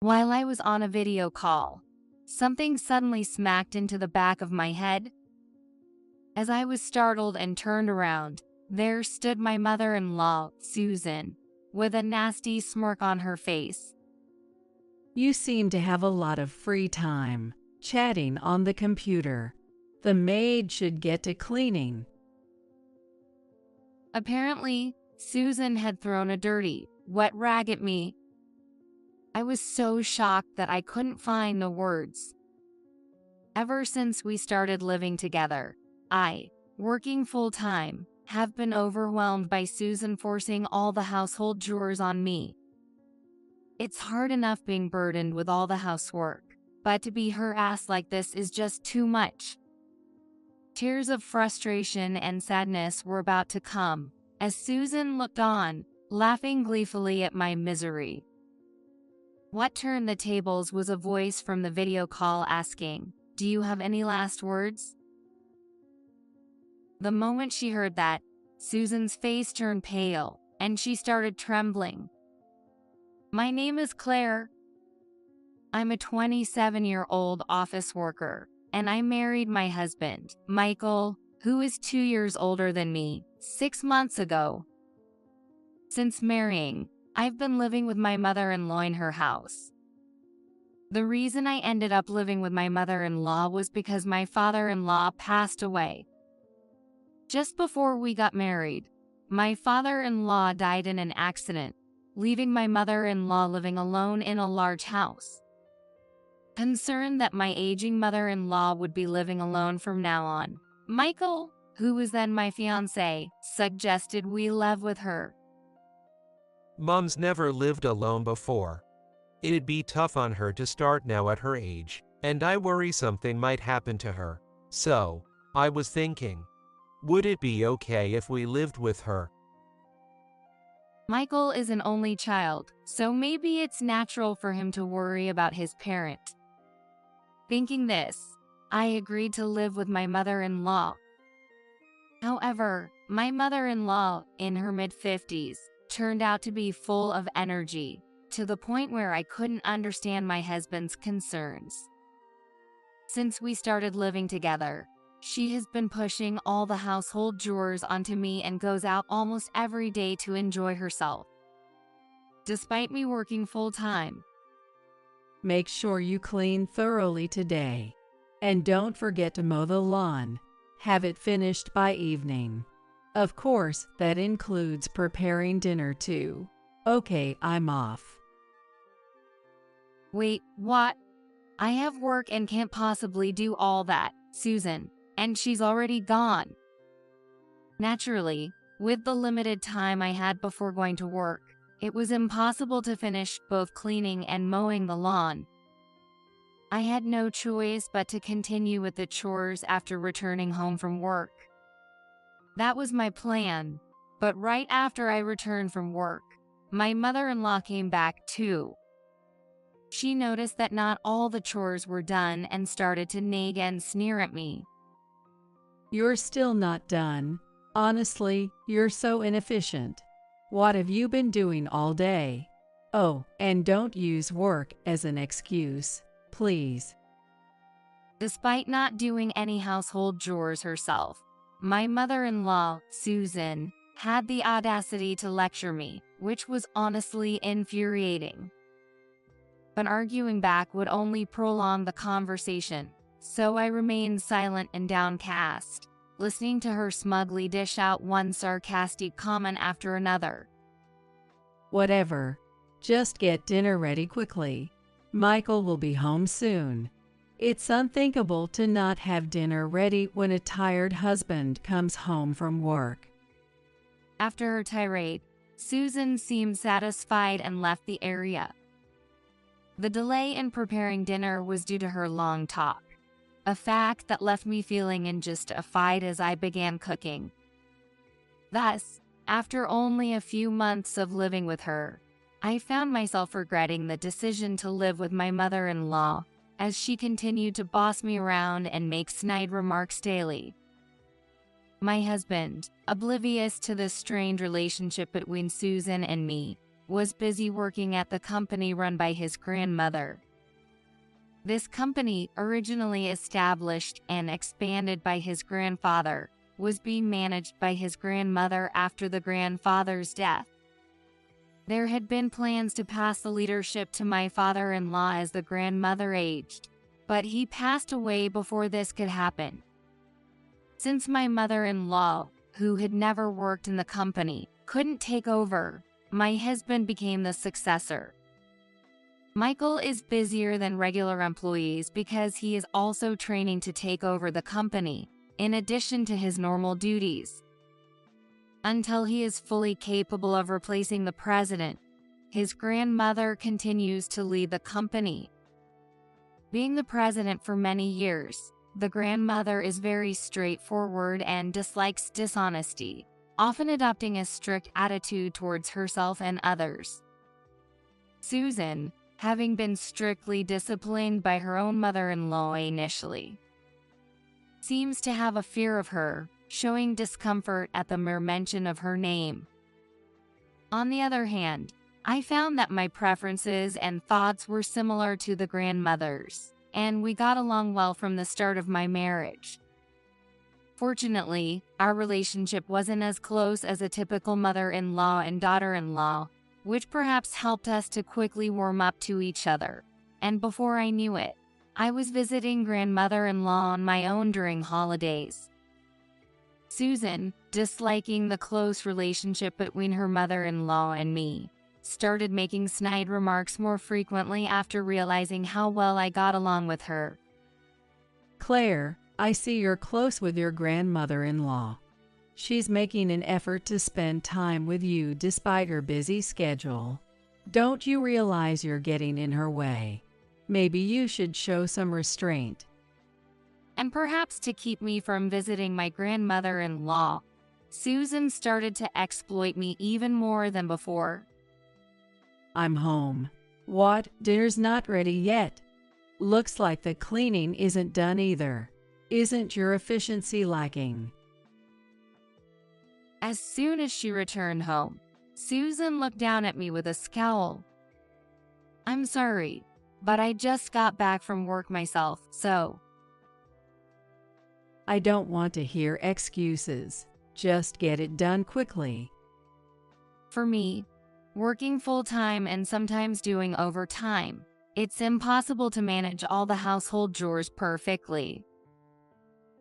While I was on a video call, something suddenly smacked into the back of my head. As I was startled and turned around, there stood my mother-in-law, Susan, with a nasty smirk on her face. You seem to have a lot of free time, chatting on the computer. The maid should get to cleaning. Apparently, Susan had thrown a dirty, wet rag at me. I was so shocked that I couldn't find the words. Ever since we started living together, I, working full-time, have been overwhelmed by Susan forcing all the household chores on me. It's hard enough being burdened with all the housework, but to be her ass like this is just too much. Tears of frustration and sadness were about to come, as Susan looked on, laughing gleefully at my misery. What turned the tables was a voice from the video call asking, "Do you have any last words?" The moment she heard that, Susan's face turned pale, and she started trembling. "My name is Claire. I'm a 27-year-old office worker, and I married my husband, Michael, who is 2 years older than me, 6 months ago. Since marrying, I've been living with my mother-in-law in her house. The reason I ended up living with my mother-in-law was because my father-in-law passed away. Just before we got married, my father-in-law died in an accident, leaving my mother-in-law living alone in a large house. Concerned that my aging mother-in-law would be living alone from now on, Michael, who was then my fiancé, suggested we live with her. Mom's never lived alone before. It'd be tough on her to start now at her age, and I worry something might happen to her. So, I was thinking, would it be okay if we lived with her? Michael is an only child, so maybe it's natural for him to worry about his parent. Thinking this, I agreed to live with my mother-in-law. However, my mother-in-law, in her mid-50s, turned out to be full of energy, to the point where I couldn't understand my husband's concerns. Since we started living together, she has been pushing all the household chores onto me and goes out almost every day to enjoy herself. Despite me working full-time. Make sure you clean thoroughly today. And don't forget to mow the lawn. Have it finished by evening. Of course, that includes preparing dinner too. Okay, I'm off. Wait, what? I have work and can't possibly do all that, Susan, and she's already gone. Naturally, with the limited time I had before going to work, it was impossible to finish both cleaning and mowing the lawn. I had no choice but to continue with the chores after returning home from work. That was my plan, but right after I returned from work, my mother-in-law came back too. She noticed that not all the chores were done and started to nag and sneer at me. You're still not done. Honestly, you're so inefficient. What have you been doing all day? Oh, and don't use work as an excuse, please. Despite not doing any household chores herself, my mother-in-law, Susan, had the audacity to lecture me, which was honestly infuriating. But arguing back would only prolong the conversation, so I remained silent and downcast, listening to her smugly dish out one sarcastic comment after another. Whatever. Just get dinner ready quickly. Michael will be home soon. It's unthinkable to not have dinner ready when a tired husband comes home from work. After her tirade, Susan seemed satisfied and left the area. The delay in preparing dinner was due to her long talk, a fact that left me feeling injustified as I began cooking. Thus, after only a few months of living with her, I found myself regretting the decision to live with my mother-in-law, as she continued to boss me around and make snide remarks daily. My husband, oblivious to this strained relationship between Susan and me, was busy working at the company run by his grandmother. This company, originally established and expanded by his grandfather, was being managed by his grandmother after the grandfather's death. There had been plans to pass the leadership to my father-in-law as the grandmother aged, but he passed away before this could happen. Since my mother-in-law, who had never worked in the company, couldn't take over, my husband became the successor. Michael is busier than regular employees because he is also training to take over the company, in addition to his normal duties. Until he is fully capable of replacing the president, his grandmother continues to lead the company. Being the president for many years, the grandmother is very straightforward and dislikes dishonesty, often adopting a strict attitude towards herself and others. Susan, having been strictly disciplined by her own mother-in-law initially, seems to have a fear of her, showing discomfort at the mere mention of her name. On the other hand, I found that my preferences and thoughts were similar to the grandmother's, and we got along well from the start of my marriage. Fortunately, our relationship wasn't as close as a typical mother-in-law and daughter-in-law, which perhaps helped us to quickly warm up to each other. And before I knew it, I was visiting grandmother-in-law on my own during holidays. Susan, disliking the close relationship between her mother-in-law and me, started making snide remarks more frequently after realizing how well I got along with her. Claire, I see you're close with your grandmother-in-law. She's making an effort to spend time with you despite her busy schedule. Don't you realize you're getting in her way? Maybe you should show some restraint. And perhaps to keep me from visiting my grandmother-in-law, Susan started to exploit me even more than before. I'm home. What? Dinner's not ready yet. Looks like the cleaning isn't done either. Isn't your efficiency lacking? As soon as she returned home, Susan looked down at me with a scowl. I'm sorry, but I just got back from work myself, so. I don't want to hear excuses. Just get it done quickly. For me, working full-time and sometimes doing overtime, it's impossible to manage all the household chores perfectly.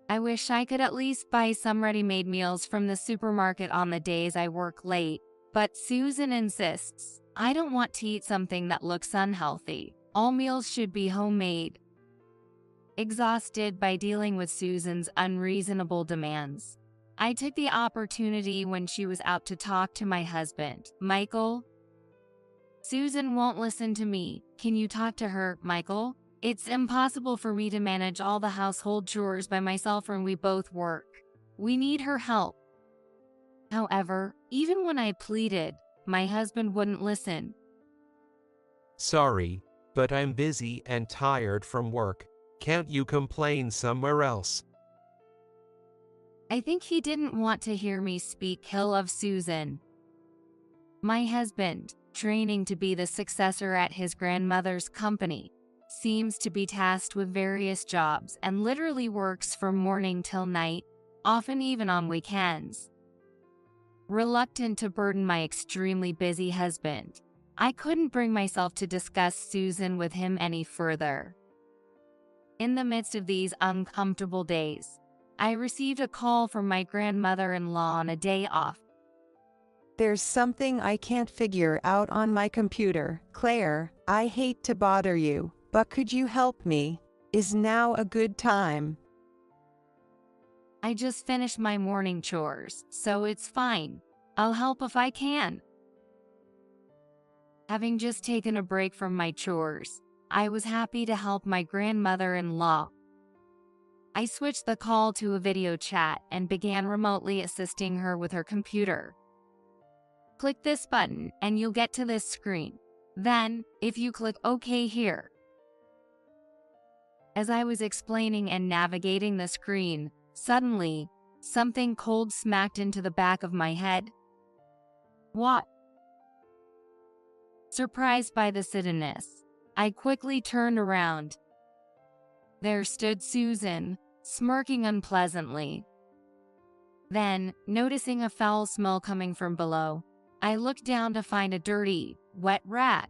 I wish I could at least buy some ready-made meals from the supermarket on the days I work late, but Susan insists. I don't want to eat something that looks unhealthy. All meals should be homemade. Exhausted by dealing with Susan's unreasonable demands, I took the opportunity when she was out to talk to my husband, Michael. Susan won't listen to me. Can you talk to her, Michael? It's impossible for me to manage all the household chores by myself when we both work. We need her help. However, even when I pleaded, my husband wouldn't listen. Sorry, but I'm busy and tired from work. Can't you complain somewhere else? I think he didn't want to hear me speak ill of Susan. My husband, training to be the successor at his grandmother's company, seems to be tasked with various jobs and literally works from morning till night, often even on weekends. Reluctant to burden my extremely busy husband, I couldn't bring myself to discuss Susan with him any further. In the midst of these uncomfortable days, I received a call from my grandmother-in-law on a day off. There's something I can't figure out on my computer. Claire, I hate to bother you, but could you help me? Is now a good time? I just finished my morning chores, so it's fine. I'll help if I can. Having just taken a break from my chores, I was happy to help my grandmother-in-law. I switched the call to a video chat and began remotely assisting her with her computer. Click this button and you'll get to this screen. Then, if you click OK here. As I was explaining and navigating the screen, suddenly, something cold smacked into the back of my head. What? Surprised by the suddenness, I quickly turned around. There stood Susan, smirking unpleasantly. Then, noticing a foul smell coming from below, I looked down to find a dirty, wet rat.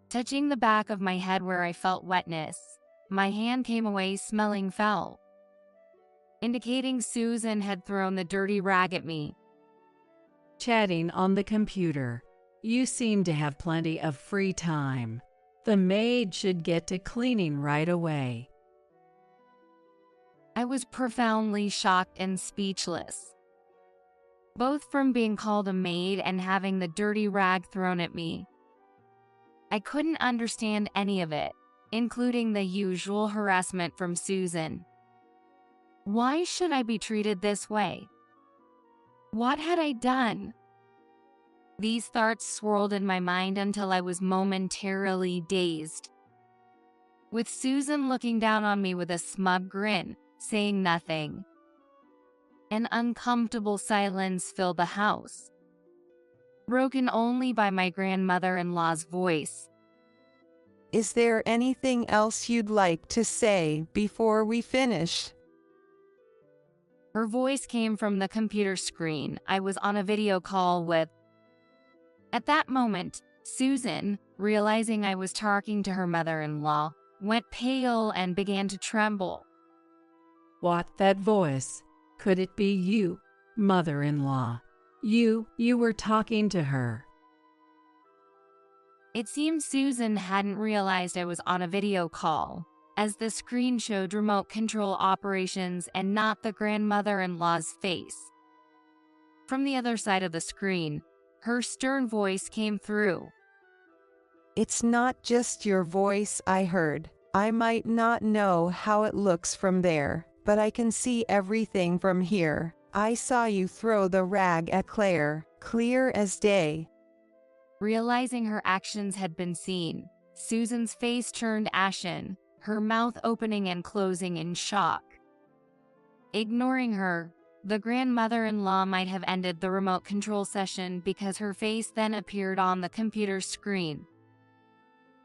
Touching the back of my head where I felt wetness, my hand came away smelling foul, indicating Susan had thrown the dirty rag at me. Chatting on the computer. You seem to have plenty of free time. The maid should get to cleaning right away. I was profoundly shocked and speechless, both from being called a maid and having the dirty rag thrown at me. I couldn't understand any of it, including the usual harassment from Susan. Why should I be treated this way? What had I done? These thoughts swirled in my mind until I was momentarily dazed, with Susan looking down on me with a smug grin, saying nothing. An uncomfortable silence filled the house, broken only by my grandmother-in-law's voice. Is there anything else you'd like to say before we finish? Her voice came from the computer screen I was on a video call with. At that moment, Susan, realizing I was talking to her mother-in-law, went pale and began to tremble. What, that voice? Could it be you, mother-in-law? You were talking to her. It seemed Susan hadn't realized I was on a video call, as the screen showed remote control operations and not the grandmother-in-law's face. From the other side of the screen, her stern voice came through. It's not just your voice I heard. I might not know how it looks from there, but I can see everything from here. I saw you throw the rag at Claire, clear as day. Realizing her actions had been seen, Susan's face turned ashen, her mouth opening and closing in shock. Ignoring her, the grandmother-in-law might have ended the remote control session because her face then appeared on the computer screen,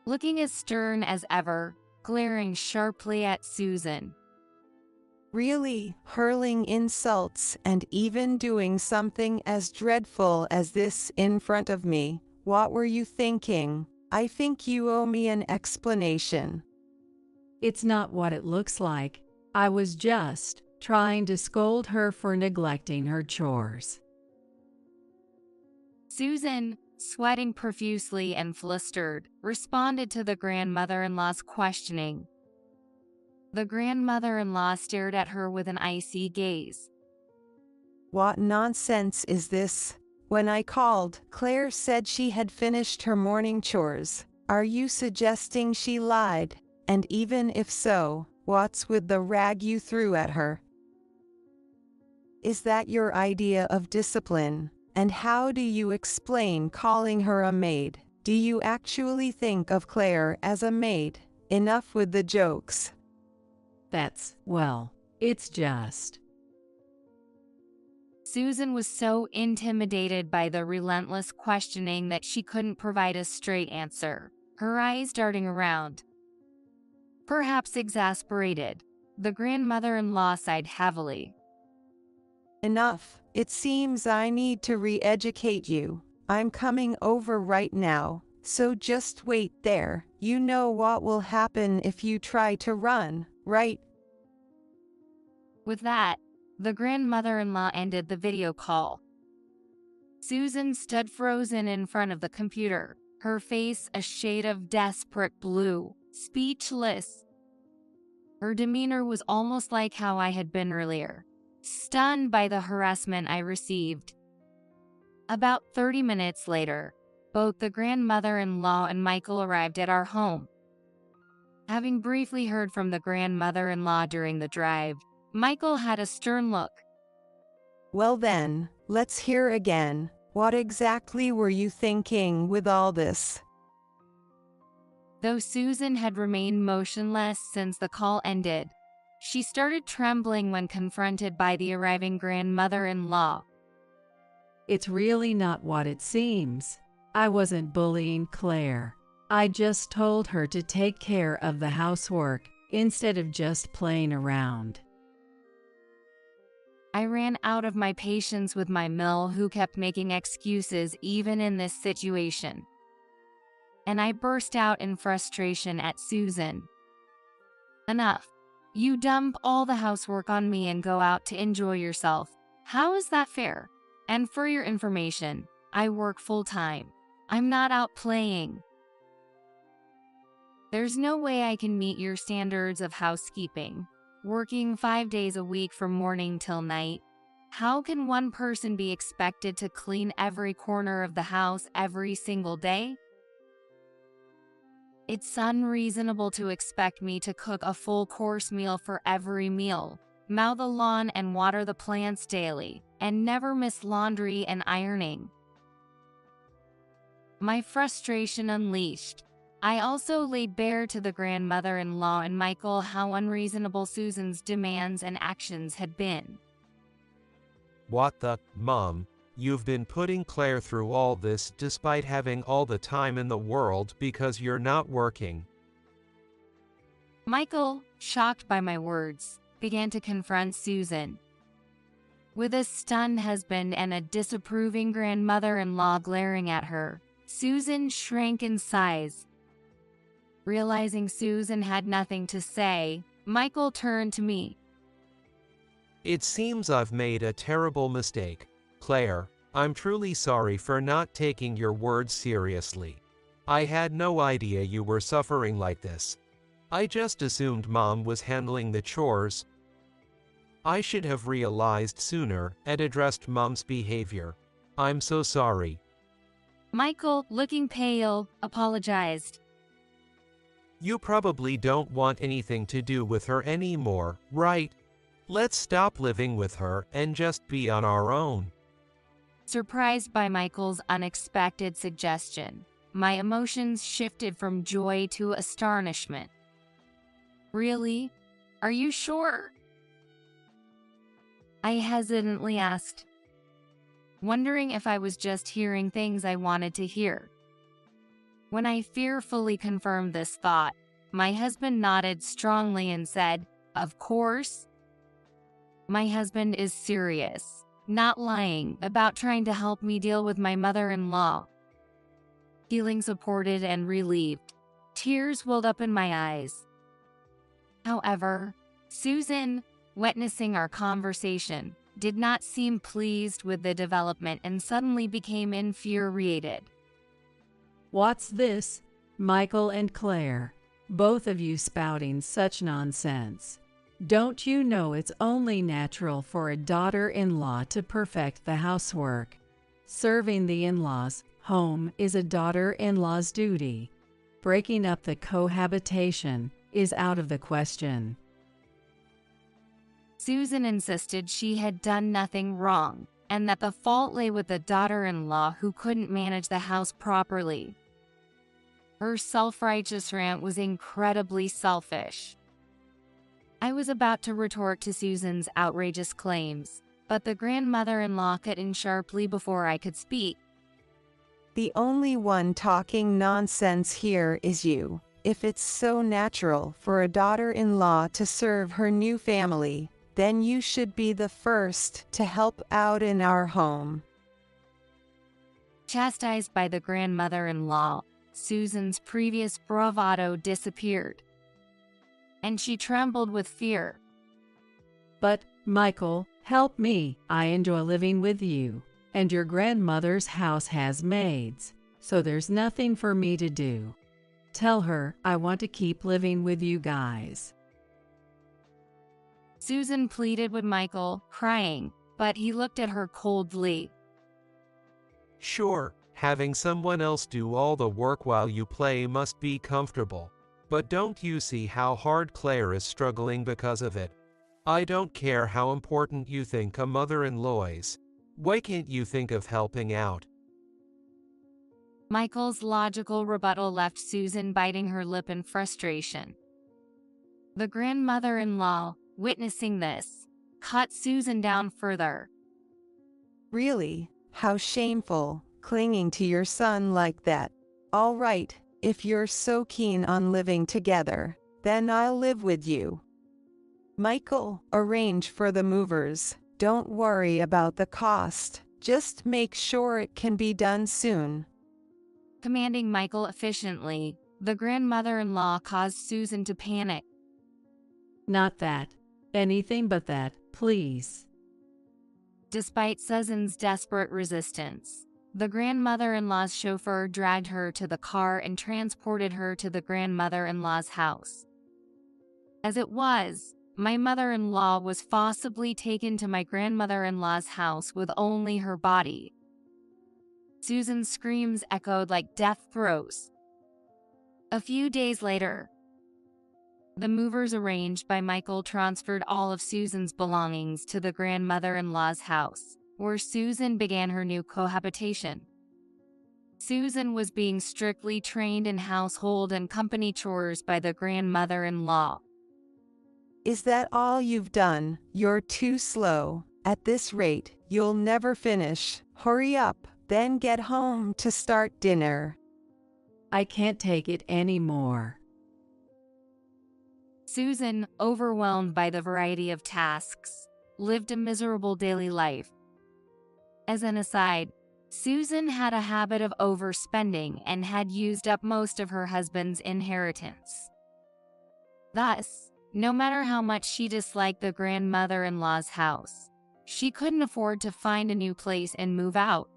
looking as stern as ever, glaring sharply at Susan. Really, hurling insults and even doing something as dreadful as this in front of me. What were you thinking? I think you owe me an explanation. It's not what it looks like. I was just trying to scold her for neglecting her chores. Susan, sweating profusely and flustered, responded to the grandmother-in-law's questioning. The grandmother-in-law stared at her with an icy gaze. What nonsense is this? When I called, Claire said she had finished her morning chores. Are you suggesting she lied? And even if so, what's with the rag you threw at her? Is that your idea of discipline? And how do you explain calling her a maid? Do you actually think of Claire as a maid? Enough with the jokes. Well, it's just. Susan was so intimidated by the relentless questioning that she couldn't provide a straight answer, her eyes darting around. Perhaps exasperated, the grandmother-in-law sighed heavily. Enough. It seems I need to re-educate you. I'm coming over right now, so just wait there. You know what will happen if you try to run, right? With that, the grandmother-in-law ended the video call. Susan stood frozen in front of the computer, her face a shade of desperate blue, speechless. Her demeanor was almost like how I had been earlier, stunned by the harassment I received. About 30 minutes later, both the grandmother-in-law and Michael arrived at our home. Having briefly heard from the grandmother-in-law during the drive, Michael had a stern look. Well then, let's hear again. What exactly were you thinking with all this? Though Susan had remained motionless since the call ended, she started trembling when confronted by the arriving grandmother-in-law. It's really not what it seems. I wasn't bullying Claire. I just told her to take care of the housework instead of just playing around. I ran out of my patience with my Mill, who kept making excuses even in this situation. And I burst out in frustration at Susan. Enough. You dump all the housework on me and go out to enjoy yourself. How is that fair? And for your information, I work full-time. I'm not out playing. There's no way I can meet your standards of housekeeping. Working 5 days a week from morning till night. How can one person be expected to clean every corner of the house every single day? It's unreasonable to expect me to cook a full-course meal for every meal, mow the lawn and water the plants daily, and never miss laundry and ironing. My frustration unleashed. I also laid bare to the grandmother-in-law and Michael how unreasonable Susan's demands and actions had been. What the, Mom? You've been putting Claire through all this despite having all the time in the world because you're not working. Michael, shocked by my words, began to confront Susan. With a stunned husband and a disapproving grandmother-in-law glaring at her, Susan shrank in size. Realizing Susan had nothing to say, Michael turned to me. It seems I've made a terrible mistake, Claire. I'm truly sorry for not taking your words seriously. I had no idea you were suffering like this. I just assumed Mom was handling the chores. I should have realized sooner and addressed Mom's behavior. I'm so sorry. Michael, looking pale, apologized. You probably don't want anything to do with her anymore, right? Let's stop living with her and just be on our own. Surprised by Michael's unexpected suggestion, my emotions shifted from joy to astonishment. Really? Are you sure? I hesitantly asked, wondering if I was just hearing things I wanted to hear. When I fearfully confirmed this thought, my husband nodded strongly and said, "Of course." My husband is serious, not lying, about trying to help me deal with my mother-in-law. Feeling supported and relieved, tears welled up in my eyes. However, Susan, witnessing our conversation, did not seem pleased with the development and suddenly became infuriated. What's this, Michael and Claire? Both of you spouting such nonsense. Don't you know it's only natural for a daughter-in-law to perfect the housework? Serving the in-laws' home is a daughter-in-law's duty. Breaking up the cohabitation is out of the question. Susan insisted she had done nothing wrong, and that the fault lay with the daughter-in-law who couldn't manage the house properly. Her self-righteous rant was incredibly selfish. I was about to retort to Susan's outrageous claims, but the grandmother-in-law cut in sharply before I could speak. The only one talking nonsense here is you. If it's so natural for a daughter-in-law to serve her new family, then you should be the first to help out in our home. Chastised by the grandmother-in-law, Susan's previous bravado disappeared, and she trembled with fear. But, Michael, help me. I enjoy living with you, and your grandmother's house has maids, so there's nothing for me to do. Tell her I want to keep living with you guys. Susan pleaded with Michael, crying, but he looked at her coldly. Sure, having someone else do all the work while you play must be comfortable. But don't you see how hard Claire is struggling because of it? I don't care how important you think a mother-in-law is. Why can't you think of helping out? Michael's logical rebuttal left Susan biting her lip in frustration. The grandmother-in-law, witnessing this, cut Susan down further. Really? How shameful. clinging to your son like that. All right, if you're so keen on living together, then I'll live with you. Michael, arrange for the movers. Don't worry about the cost. Just make sure it can be done soon. Commanding Michael efficiently, the grandmother-in-law caused Susan to panic. Not that. Anything but that, please. Despite Susan's desperate resistance, the grandmother-in-law's chauffeur dragged her to the car and transported her to the grandmother-in-law's house. As it was, my mother-in-law was forcibly taken to my grandmother-in-law's house with only her body. Susan's screams echoed like death throes. A few days later, the movers arranged by Michael transferred all of Susan's belongings to the grandmother-in-law's house, where Susan began her new cohabitation. Susan was being strictly trained in household and company chores by the grandmother-in-law. Is that all you've done? You're too slow. At this rate, you'll never finish. Hurry up, then get home to start dinner. I can't take it anymore. Susan, overwhelmed by the variety of tasks, lived a miserable daily life. As an aside, Susan had a habit of overspending and had used up most of her husband's inheritance. Thus, no matter how much she disliked the grandmother-in-law's house, she couldn't afford to find a new place and move out.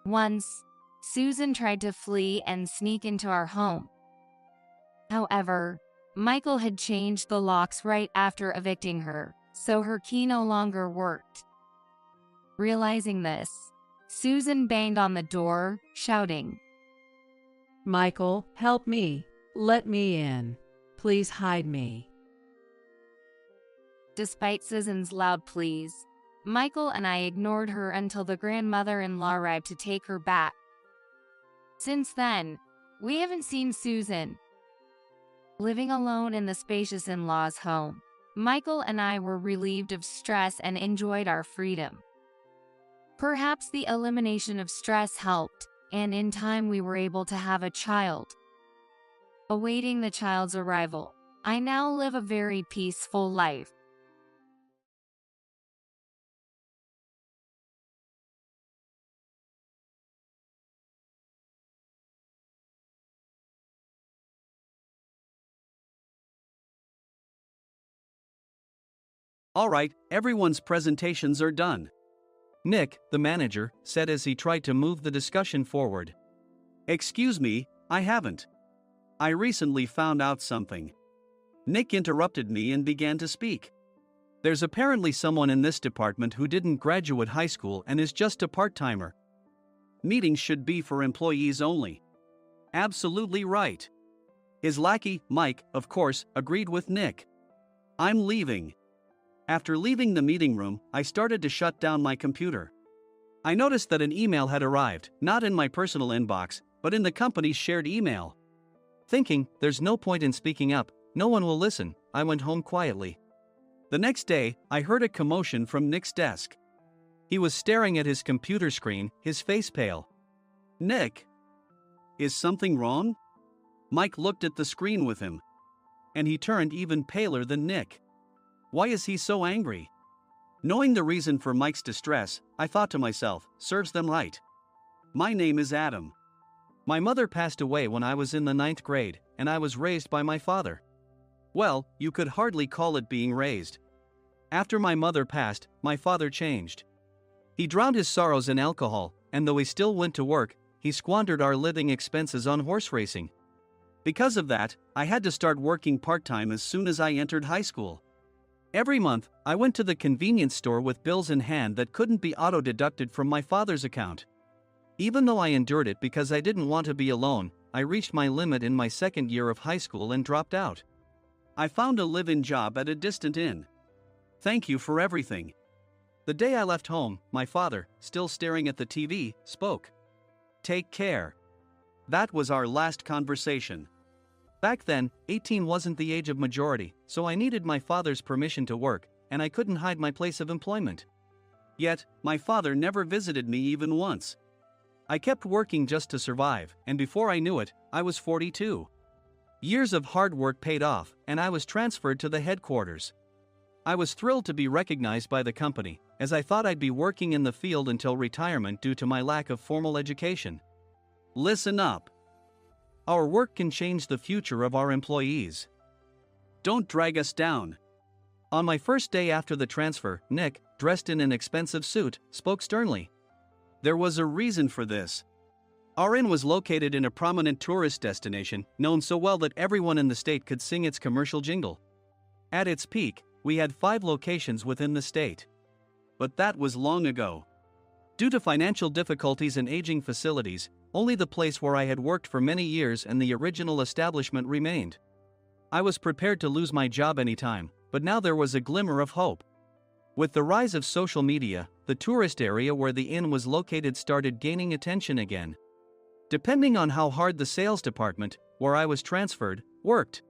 Once, Susan tried to flee and sneak into our home. However, Michael had changed the locks right after evicting her, so her key no longer worked. Realizing this, Susan banged on the door, shouting, Michael, help me. Let me in. Please hide me. Despite Susan's loud pleas, Michael and I ignored her until the grandmother-in-law arrived to take her back. Since then, we haven't seen Susan. Living alone in the spacious in-laws' home, Michael and I were relieved of stress and enjoyed our freedom. Perhaps the elimination of stress helped, and in time we were able to have a child. Awaiting the child's arrival, I now live a very peaceful life. All right, everyone's presentations are done. Nick, the manager, said as he tried to move the discussion forward. Excuse me, I haven't. I recently found out something. Nick interrupted me and began to speak. There's apparently someone in this department who didn't graduate high school and is just a part-timer. Meetings should be for employees only. Absolutely right. His lackey, Mike, of course, agreed with Nick. I'm leaving. After leaving the meeting room, I started to shut down my computer. I noticed that an email had arrived, not in my personal inbox, but in the company's shared email. Thinking, there's no point in speaking up, no one will listen, I went home quietly. The next day, I heard a commotion from Nick's desk. He was staring at his computer screen, his face pale. Nick! Is something wrong? Mike looked at the screen with him. And he turned even paler than Nick. Why is he so angry? Knowing the reason for Mike's distress, I thought to myself, serves them right. My name is Adam. My mother passed away when I was in the 9th grade, and I was raised by my father. Well, you could hardly call it being raised. After my mother passed, my father changed. He drowned his sorrows in alcohol, and though he still went to work, he squandered our living expenses on horse racing. Because of that, I had to start working part-time as soon as I entered high school. Every month, I went to the convenience store with bills in hand that couldn't be auto-deducted from my father's account. Even though I endured it because I didn't want to be alone, I reached my limit in my second year of high school and dropped out. I found a live-in job at a distant inn. Thank you for everything. The day I left home, my father, still staring at the TV, spoke. Take care. That was our last conversation. Back then, 18 wasn't the age of majority, so I needed my father's permission to work, and I couldn't hide my place of employment. Yet, my father never visited me even once. I kept working just to survive, and before I knew it, I was 42. Years of hard work paid off, and I was transferred to the headquarters. I was thrilled to be recognized by the company, as I thought I'd be working in the field until retirement due to my lack of formal education. Listen up. Our work can change the future of our employees. Don't drag us down. On my first day after the transfer, Nick, dressed in an expensive suit, spoke sternly. There was a reason for this. Our inn was located in a prominent tourist destination, known so well that everyone in the state could sing its commercial jingle. At its peak, we had 5 locations within the state. But that was long ago. Due to financial difficulties and aging facilities, only the place where I had worked for many years and the original establishment remained. I was prepared to lose my job anytime, but now there was a glimmer of hope. With the rise of social media, the tourist area where the inn was located started gaining attention again. Depending on how hard the sales department, where I was transferred, worked,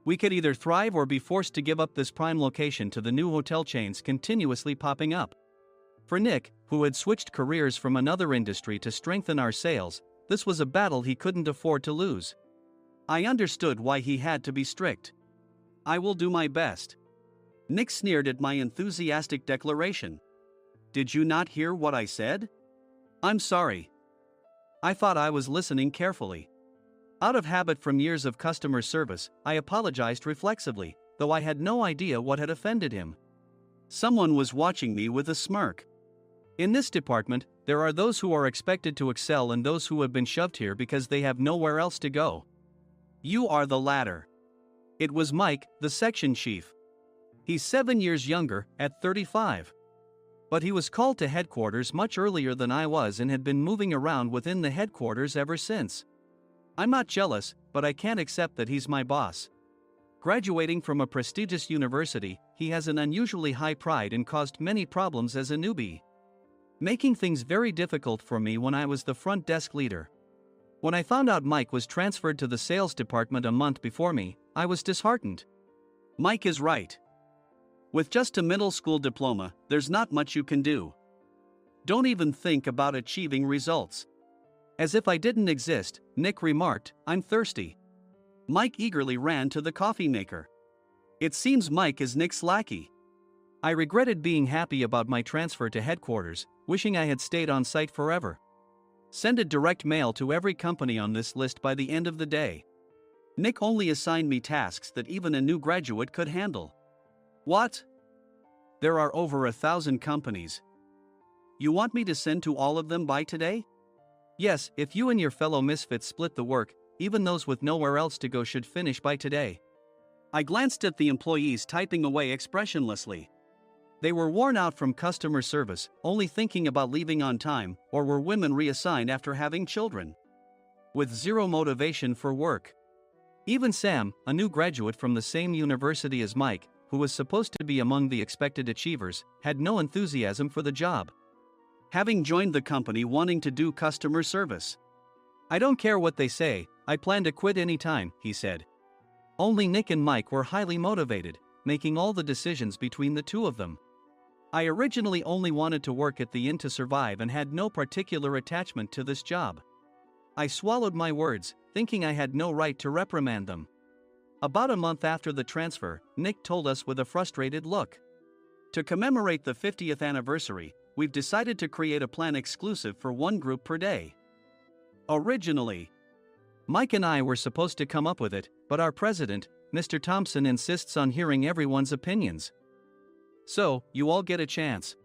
we could either thrive or be forced to give up this prime location to the new hotel chains continuously popping up. For Nick, who had switched careers from another industry to strengthen our sales, this was a battle he couldn't afford to lose. I understood why he had to be strict. I will do my best. Nick sneered at my enthusiastic declaration. Did you not hear what I said? I'm sorry. I thought I was listening carefully. Out of habit from years of customer service, I apologized reflexively, though I had no idea what had offended him. Someone was watching me with a smirk. In this department, there are those who are expected to excel and those who have been shoved here because they have nowhere else to go. You are the latter. It was Mike, the section chief. He's 7 years younger, at 35. But he was called to headquarters much earlier than I was and had been moving around within the headquarters ever since. I'm not jealous, but I can't accept that he's my boss. Graduating from a prestigious university, he has an unusually high pride and caused many problems as a newbie, making things very difficult for me when I was the front desk leader. When I found out Mike was transferred to the sales department a month before me, I was disheartened. Mike is right. With just a middle school diploma, there's not much you can do. Don't even think about achieving results. As if I didn't exist, Nick remarked, I'm thirsty. Mike eagerly ran to the coffee maker. It seems Mike is Nick's lackey. I regretted being happy about my transfer to headquarters, wishing I had stayed on site forever. Send a direct mail to every company on this list by the end of the day. Nick only assigned me tasks that even a new graduate could handle. What? There are over 1,000 companies. You want me to send to all of them by today? Yes, if you and your fellow misfits split the work, even those with nowhere else to go should finish by today. I glanced at the employees typing away expressionlessly. They were worn out from customer service, only thinking about leaving on time, or were women reassigned after having children, with zero motivation for work. Even Sam, a new graduate from the same university as Mike, who was supposed to be among the expected achievers, had no enthusiasm for the job, having joined the company wanting to do customer service. I don't care what they say, I plan to quit anytime, he said. Only Nick and Mike were highly motivated, making all the decisions between the two of them. I originally only wanted to work at the inn to survive and had no particular attachment to this job. I swallowed my words, thinking I had no right to reprimand them. About a month after the transfer, Nick told us with a frustrated look. To commemorate the 50th anniversary, we've decided to create a plan exclusive for one group per day. Originally, Mike and I were supposed to come up with it, but our president, Mr. Thompson, insists on hearing everyone's opinions. So, you all get a chance.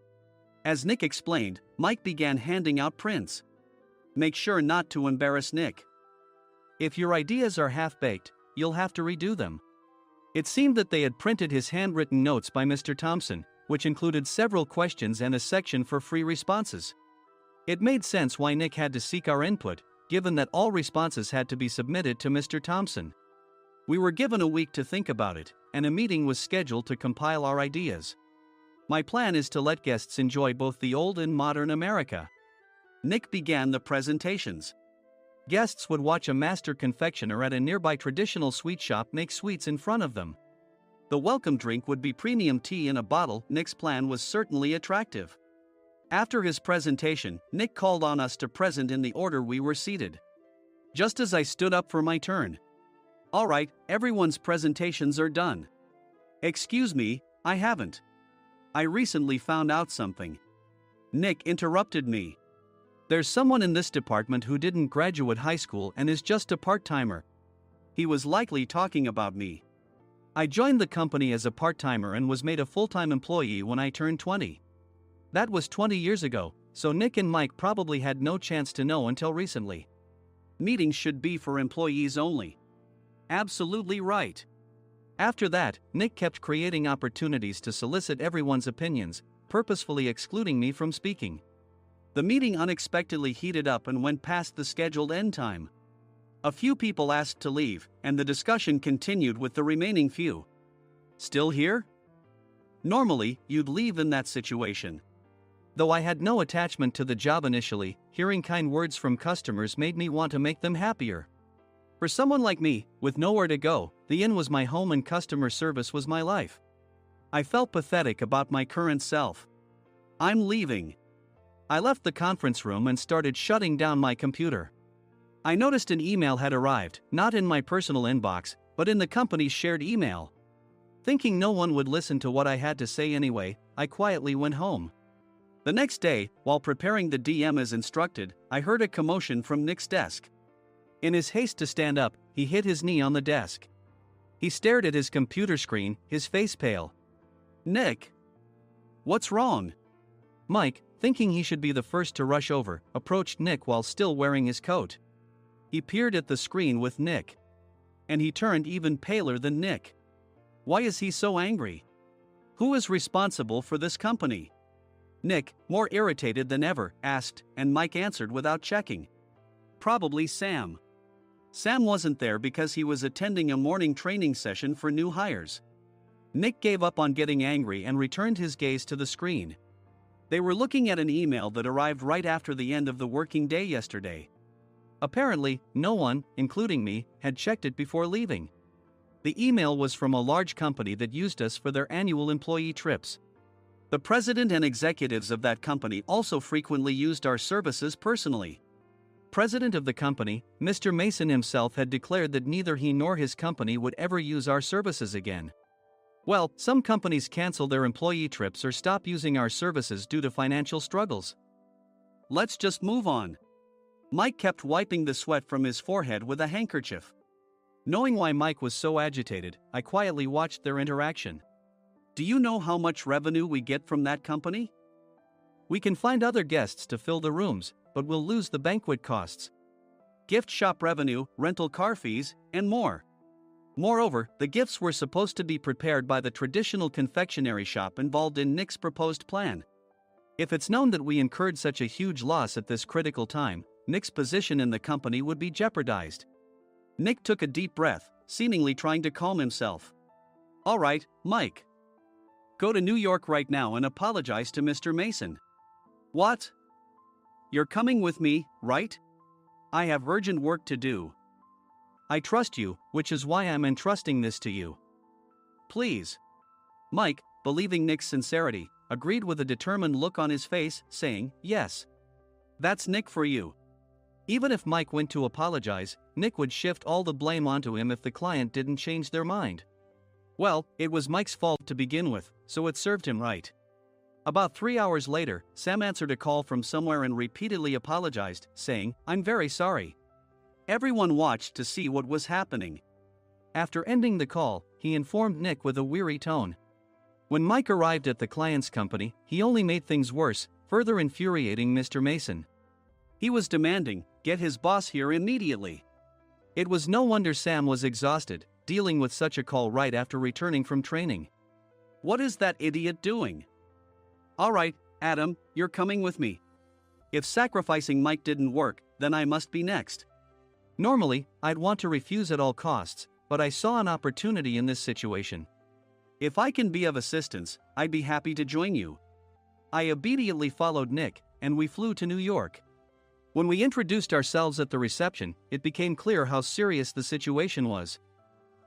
As Nick explained, Mike began handing out prints. Make sure not to embarrass Nick. If your ideas are half-baked, you'll have to redo them. It seemed that they had printed his handwritten notes by Mr. Thompson, which included several questions and a section for free responses. It made sense why Nick had to seek our input, given that all responses had to be submitted to Mr. Thompson. We were given a week to think about it, and a meeting was scheduled to compile our ideas. My plan is to let guests enjoy both the old and modern America. Nick began the presentations. Guests would watch a master confectioner at a nearby traditional sweet shop make sweets in front of them. The welcome drink would be premium tea in a bottle. Nick's plan was certainly attractive. After his presentation, Nick called on us to present in the order we were seated. Just as I stood up for my turn. All right, everyone's presentations are done. Excuse me, I haven't. I recently found out something. Nick interrupted me. There's someone in this department who didn't graduate high school and is just a part-timer. He was likely talking about me. I joined the company as a part-timer and was made a full-time employee when I turned 20. That was 20 years ago, so Nick and Mike probably had no chance to know until recently. Meetings should be for employees only. Absolutely right. After that, Nick kept creating opportunities to solicit everyone's opinions, purposefully excluding me from speaking. The meeting unexpectedly heated up and went past the scheduled end time. A few people asked to leave, and the discussion continued with the remaining few. Still here? Normally, you'd leave in that situation. Though I had no attachment to the job initially, hearing kind words from customers made me want to make them happier. For someone like me, with nowhere to go, the inn was my home and customer service was my life. I felt pathetic about my current self. I'm leaving. I left the conference room and started shutting down my computer. I noticed an email had arrived, not in my personal inbox, but in the company's shared email. Thinking no one would listen to what I had to say anyway, I quietly went home. The next day, while preparing the DM as instructed, I heard a commotion from Nick's desk. In his haste to stand up, he hit his knee on the desk. He stared at his computer screen, his face pale. Nick! What's wrong? Mike, thinking he should be the first to rush over, approached Nick while still wearing his coat. He peered at the screen with Nick. And he turned even paler than Nick. Why is he so angry? Who is responsible for this company? Nick, more irritated than ever, asked, and Mike answered without checking. Probably Sam. Sam wasn't there because he was attending a morning training session for new hires. Nick gave up on getting angry and returned his gaze to the screen. They were looking at an email that arrived right after the end of the working day yesterday. Apparently, no one, including me, had checked it before leaving. The email was from a large company that used us for their annual employee trips. The president and executives of that company also frequently used our services personally. President of the company, Mr. Mason himself had declared that neither he nor his company would ever use our services again. Well, some companies cancel their employee trips or stop using our services due to financial struggles. Let's just move on. Mike kept wiping the sweat from his forehead with a handkerchief. Knowing why Mike was so agitated, I quietly watched their interaction. Do you know how much revenue we get from that company? We can find other guests to fill the rooms, but we'll lose the banquet costs, gift shop revenue, rental car fees, and more. Moreover, the gifts were supposed to be prepared by the traditional confectionery shop involved in Nick's proposed plan. If it's known that we incurred such a huge loss at this critical time, Nick's position in the company would be jeopardized. Nick took a deep breath, seemingly trying to calm himself. All right, Mike. Go to New York right now and apologize to Mr. Mason. What? You're coming with me, right? I have urgent work to do. I trust you, which is why I'm entrusting this to you. Please. Mike, believing Nick's sincerity, agreed with a determined look on his face, saying, yes. That's Nick for you. Even if Mike went to apologize, Nick would shift all the blame onto him if the client didn't change their mind. Well, it was Mike's fault to begin with, so it served him right. About 3 hours later, Sam answered a call from somewhere and repeatedly apologized, saying, I'm very sorry. Everyone watched to see what was happening. After ending the call, he informed Nick with a weary tone. When Mike arrived at the client's company, he only made things worse, further infuriating Mr. Mason. He was demanding, get his boss here immediately. It was no wonder Sam was exhausted, dealing with such a call right after returning from training. What is that idiot doing? All right, Adam, you're coming with me. If sacrificing Mike didn't work, then I must be next. Normally, I'd want to refuse at all costs, but I saw an opportunity in this situation. If I can be of assistance, I'd be happy to join you. I immediately followed Nick, and we flew to New York. When we introduced ourselves at the reception, it became clear how serious the situation was.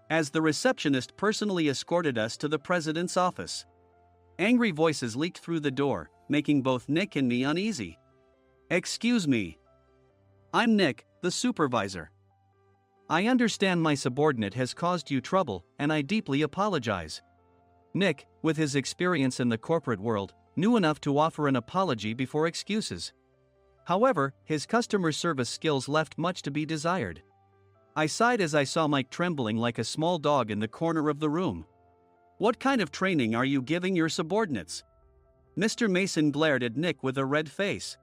As the receptionist personally escorted us to the president's office. Angry voices leaked through the door. making both Nick and me uneasy. "Excuse me. I'm Nick, the supervisor. I understand my subordinate has caused you trouble, and I deeply apologize." Nick, with his experience in the corporate world, knew enough to offer an apology before excuses. However, his customer service skills left much to be desired. I sighed as I saw Mike trembling like a small dog in the corner of the room. "What kind of training are you giving your subordinates?" Mr. Mason glared at Nick with a red face.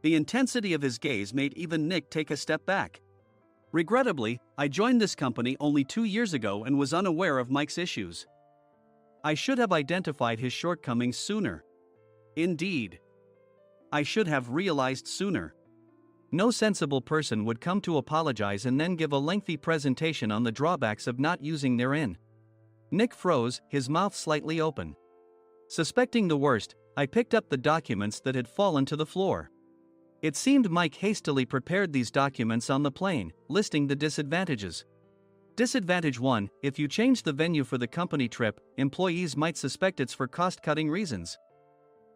The intensity of his gaze made even Nick take a step back. Regrettably, I joined this company only 2 years ago and was unaware of Mike's issues. I should have identified his shortcomings sooner. Indeed, I should have realized sooner. No sensible person would come to apologize and then give a lengthy presentation on the drawbacks of not using their in. Nick froze, his mouth slightly open. Suspecting the worst, I picked up the documents that had fallen to the floor. It seemed Mike hastily prepared these documents on the plane, listing the disadvantages. Disadvantage 1: if you change the venue for the company trip, employees might suspect it's for cost-cutting reasons,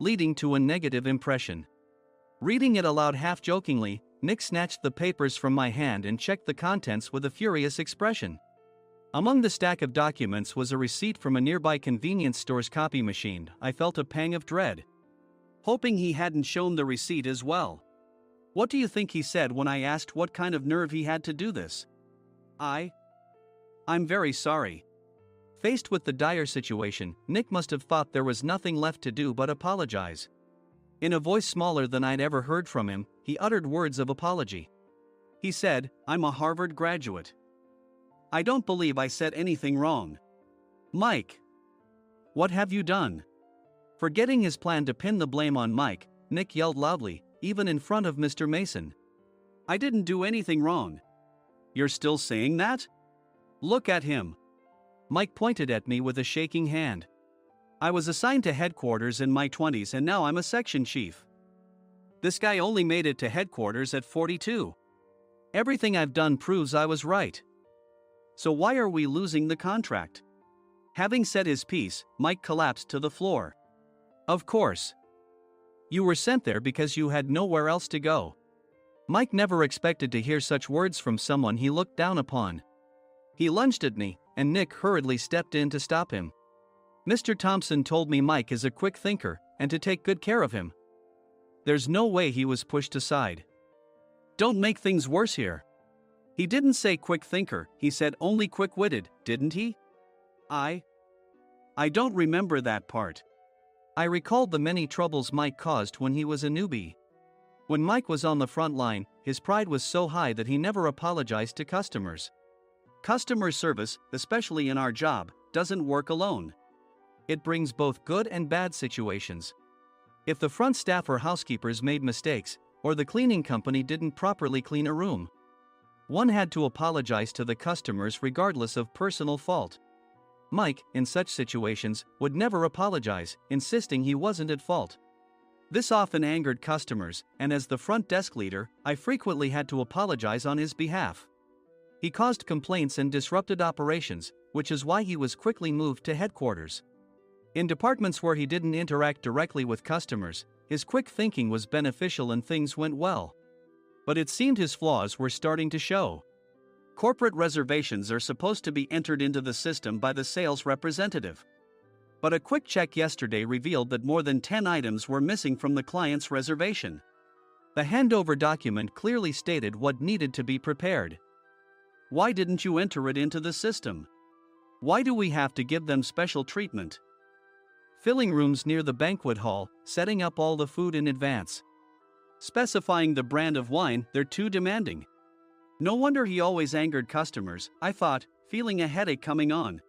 leading to a negative impression. Reading it aloud half-jokingly, Nick snatched the papers from my hand and checked the contents with a furious expression. Among the stack of documents was a receipt from a nearby convenience store's copy machine. I felt a pang of dread, hoping he hadn't shown the receipt as well. What do you think he said when I asked what kind of nerve he had to do this? I'm very sorry." Faced with the dire situation, Nick must have thought there was nothing left to do but apologize. In a voice smaller than I'd ever heard from him, he uttered words of apology. He said, "I'm a Harvard graduate. I don't believe I said anything wrong." "Mike, what have you done?" Forgetting his plan to pin the blame on Mike, Nick yelled loudly, even in front of Mr. Mason. "I didn't do anything wrong." "You're still saying that? Look at him." Mike pointed at me with a shaking hand. "I was assigned to headquarters in my 20s and now I'm a section chief. This guy only made it to headquarters at 42. Everything I've done proves I was right. So why are we losing the contract?" Having said his piece, Mike collapsed to the floor. "Of course. You were sent there because you had nowhere else to go." Mike never expected to hear such words from someone he looked down upon. He lunged at me, and Nick hurriedly stepped in to stop him. "Mr. Thompson told me Mike is a quick thinker, and to take good care of him." There's no way he was pushed aside. "Don't make things worse here. He didn't say quick thinker, he said only quick-witted, didn't he?" I don't remember that part." I recalled the many troubles Mike caused when he was a newbie. When Mike was on the front line, his pride was so high that he never apologized to customers. Customer service, especially in our job, doesn't work alone. It brings both good and bad situations. If the front staff or housekeepers made mistakes, or the cleaning company didn't properly clean a room, one had to apologize to the customers regardless of personal fault. Mike, in such situations, would never apologize, insisting he wasn't at fault. This often angered customers, and as the front desk leader, I frequently had to apologize on his behalf. He caused complaints and disrupted operations, which is why he was quickly moved to headquarters. In departments where he didn't interact directly with customers, his quick thinking was beneficial and things went well. But it seemed his flaws were starting to show. Corporate reservations are supposed to be entered into the system by the sales representative. But a quick check yesterday revealed that more than 10 items were missing from the client's reservation. The handover document clearly stated what needed to be prepared. Why didn't you enter it into the system? Why do we have to give them special treatment? Filling rooms near the banquet hall, setting up all the food in advance. Specifying the brand of wine, they're too demanding. No wonder he always angered customers, I thought, feeling a headache coming on.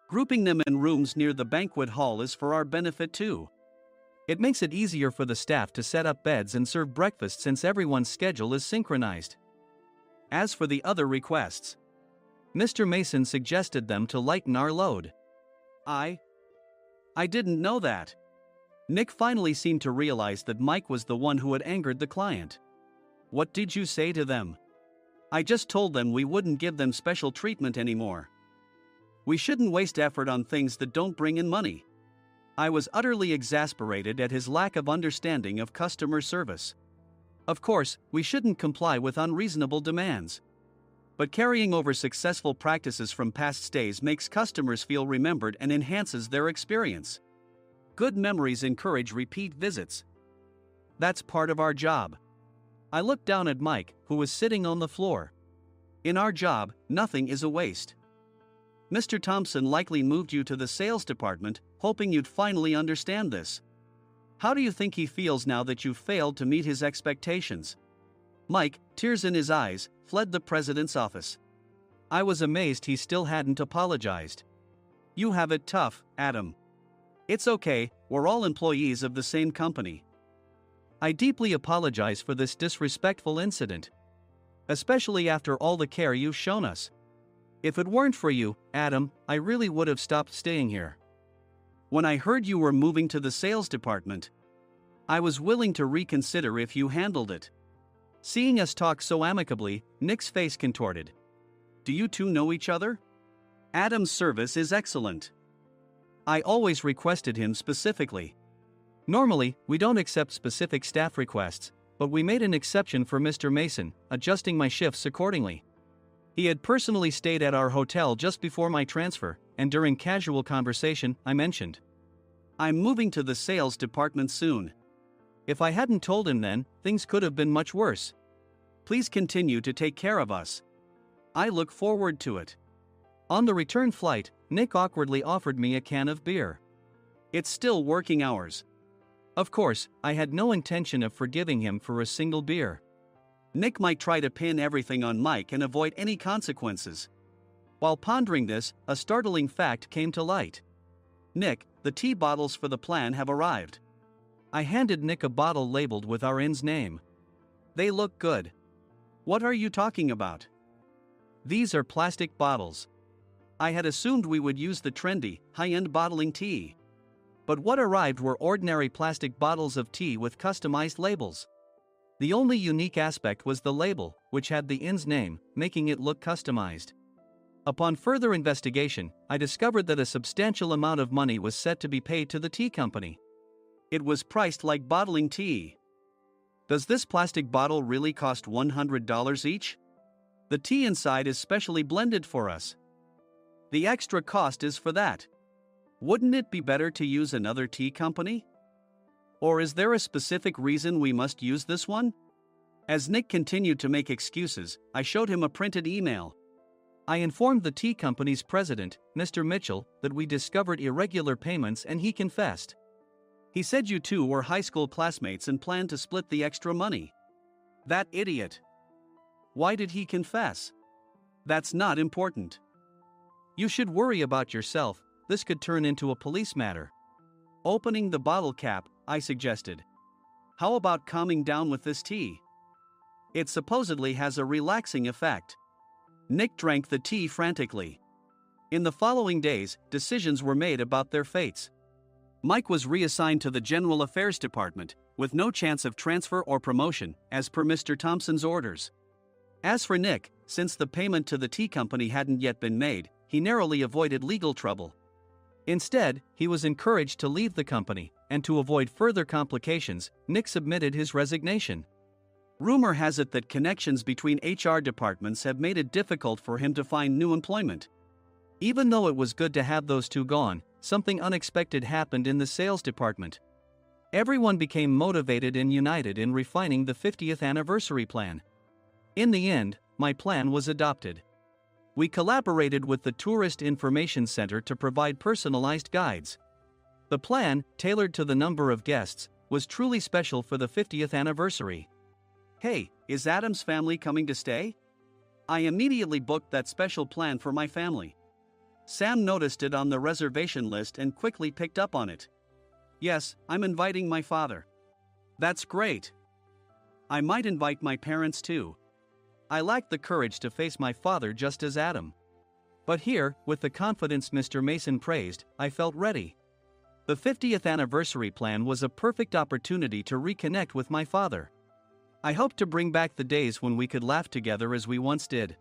Grouping them in rooms near the banquet hall is for our benefit too. It makes it easier for the staff to set up beds and serve breakfast since everyone's schedule is synchronized. As for the other requests, Mr. Mason suggested them to lighten our load. I didn't know that. Nick finally seemed to realize that Mike was the one who had angered the client. What did you say to them? I just told them we wouldn't give them special treatment anymore. We shouldn't waste effort on things that don't bring in money. I was utterly exasperated at his lack of understanding of customer service. Of course, we shouldn't comply with unreasonable demands. But carrying over successful practices from past stays makes customers feel remembered and enhances their experience. Good memories encourage repeat visits. That's part of our job. I looked down at Mike, who was sitting on the floor. In our job, nothing is a waste. Mr. Thompson likely moved you to the sales department, hoping you'd finally understand this. How do you think he feels now that you've failed to meet his expectations? Mike, tears in his eyes, fled the president's office. I was amazed he still hadn't apologized. You have it tough, Adam. It's okay, we're all employees of the same company. I deeply apologize for this disrespectful incident. Especially after all the care you've shown us. If it weren't for you, Adam, I really would have stopped staying here. When I heard you were moving to the sales department, I was willing to reconsider if you handled it. Seeing us talk so amicably, Nick's face contorted. Do you two know each other? Adam's service is excellent. I always requested him specifically. Normally, we don't accept specific staff requests, but we made an exception for Mr. Mason, adjusting my shifts accordingly. He had personally stayed at our hotel just before my transfer, and during casual conversation, I mentioned, I'm moving to the sales department soon. If I hadn't told him then, things could have been much worse. Please continue to take care of us. I look forward to it. On the return flight, Nick awkwardly offered me a can of beer. It's still working hours. Of course, I had no intention of forgiving him for a single beer. Nick might try to pin everything on Mike and avoid any consequences. While pondering this, a startling fact came to light. Nick, the tea bottles for the plan have arrived. I handed Nick a bottle labeled with our inn's name. They look good. What are you talking about? These are plastic bottles. I had assumed we would use the trendy, high-end bottling tea. But what arrived were ordinary plastic bottles of tea with customized labels. The only unique aspect was the label, which had the inn's name, making it look customized. Upon further investigation, I discovered that a substantial amount of money was set to be paid to the tea company. It was priced like bottling tea. Does this plastic bottle really cost $100 each? The tea inside is specially blended for us. The extra cost is for that. Wouldn't it be better to use another tea company? Or is there a specific reason we must use this one? As Nick continued to make excuses, I showed him a printed email. I informed the tea company's president, Mr. Mitchell, that we discovered irregular payments and he confessed. He said you two were high school classmates and planned to split the extra money. That idiot. Why did he confess? That's not important. You should worry about yourself, this could turn into a police matter. Opening the bottle cap, I suggested. How about calming down with this tea? It supposedly has a relaxing effect. Nick drank the tea frantically. In the following days, decisions were made about their fates. Mike was reassigned to the General Affairs Department, with no chance of transfer or promotion, as per Mr. Thompson's orders. As for Nick, since the payment to the tea company hadn't yet been made, he narrowly avoided legal trouble. Instead, he was encouraged to leave the company, and to avoid further complications, Nick submitted his resignation. Rumor has it that connections between HR departments have made it difficult for him to find new employment. Even though it was good to have those two gone, something unexpected happened in the sales department. Everyone became motivated and united in refining the 50th anniversary plan. In the end, my plan was adopted. We collaborated with the Tourist Information Center to provide personalized guides. The plan, tailored to the number of guests, was truly special for the 50th anniversary. Hey, is Adam's family coming to stay? I immediately booked that special plan for my family. Sam noticed it on the reservation list and quickly picked up on it. Yes, I'm inviting my father. That's great. I might invite my parents too. I lacked the courage to face my father just as Adam. But here, with the confidence Mr. Mason praised, I felt ready. The 50th anniversary plan was a perfect opportunity to reconnect with my father. I hoped to bring back the days when we could laugh together as we once did.